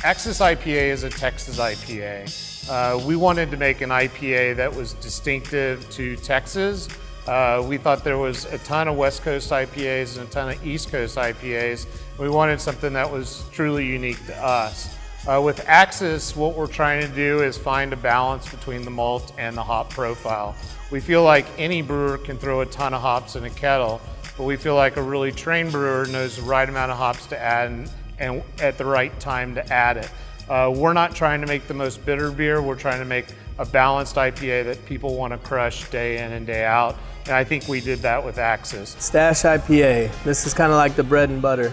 Axis IPA is a Texas IPA. We wanted to make an IPA that was distinctive to Texas. We thought there was a ton of West Coast IPAs and a ton of East Coast IPAs. We wanted something that was truly unique to us. With Axis, what we're trying to do is find a balance between the malt and the hop profile. We feel like any brewer can throw a ton of hops in a kettle, but we feel like a really trained brewer knows the right amount of hops to add and at the right time to add it. We're not trying to make the most bitter beer, we're trying to make a balanced IPA that people want to crush day in and day out, and I think we did that with Axis. Stash IPA, this is kind of like the bread and butter.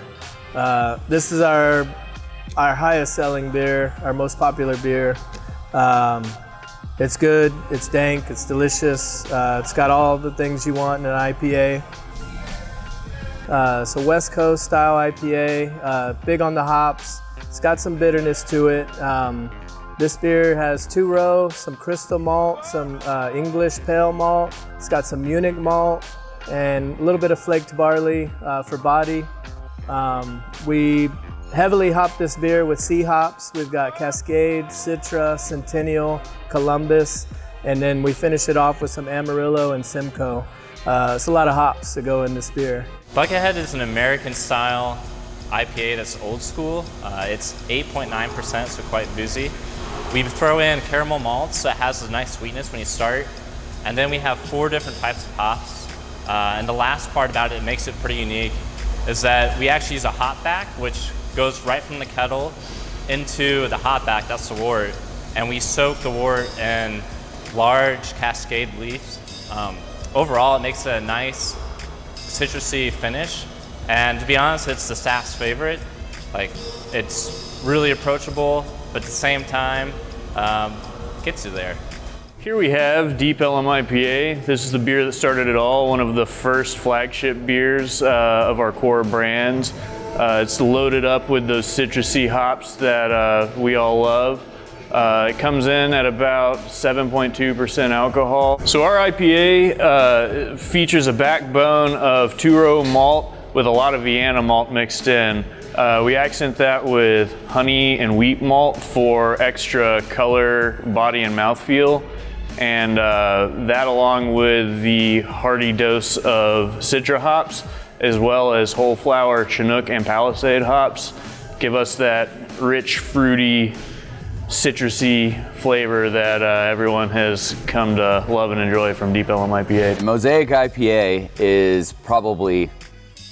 This is our highest selling beer, our most popular beer. It's good, it's dank, it's delicious, it's got all the things you want in an IPA. So West Coast style IPA, big on the hops. It's got some bitterness to it. This beer has 2-row, some crystal malt, some English pale malt. It's got some Munich malt and a little bit of flaked barley for body. We heavily hop this beer with C hops. We've got Cascade, Citra, Centennial, Columbus, and then we finish it off with some Amarillo and Simcoe. It's a lot of hops to go in this beer. Buckethead is an American-style IPA that's old school. It's 8.9%, so quite boozy. We throw in caramel malts that has a nice sweetness when you start, and then we have 4 different types of hops. And the last part about it makes it pretty unique is that we actually use a hop back, which goes right from the kettle into the hop back, that's the wort, and we soak the wort in large Cascade leaves. Overall, it makes a nice citrusy finish, and to be honest, it's the staff's favorite. Like, it's really approachable, but at the same time, gets you there. Here we have Deep Ellum IPA. This is the beer that started it all, one of the first flagship beers of our core brands. It's loaded up with those citrusy hops that we all love. It comes in at about 7.2% alcohol. So our IPA features a backbone of 2-row malt with a lot of Vienna malt mixed in. We accent that with honey and wheat malt for extra color, body, and mouthfeel. And that, along with the hearty dose of Citra hops, as well as whole flower, Chinook, and Palisade hops, give us that rich, fruity, citrusy flavor that everyone has come to love and enjoy from Deep Ellum IPA. Mosaic IPA is probably,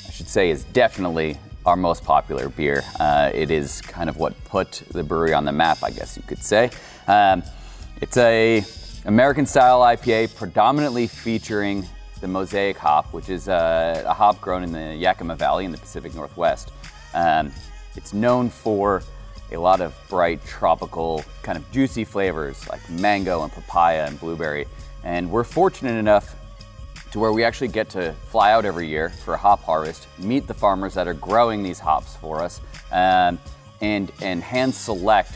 I should say, is definitely our most popular beer. It is kind of what put the brewery on the map, I guess you could say. It's a American-style IPA, predominantly featuring the Mosaic hop, which is a hop grown in the Yakima Valley in the Pacific Northwest. It's known for a lot of bright, tropical, kind of juicy flavors like mango and papaya and blueberry. And we're fortunate enough to where we actually get to fly out every year for a hop harvest, meet the farmers that are growing these hops for us, and hand select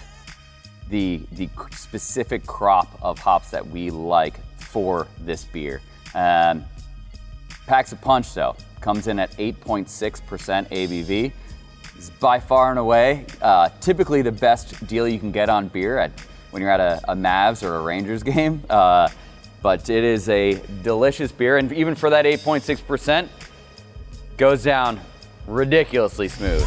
the specific crop of hops that we like for this beer. Packs a punch though, comes in at 8.6% ABV. It's by far and away typically the best deal you can get on beer when you're at a Mavs or a Rangers game. But it is a delicious beer, and even for that 8.6%, goes down ridiculously smooth.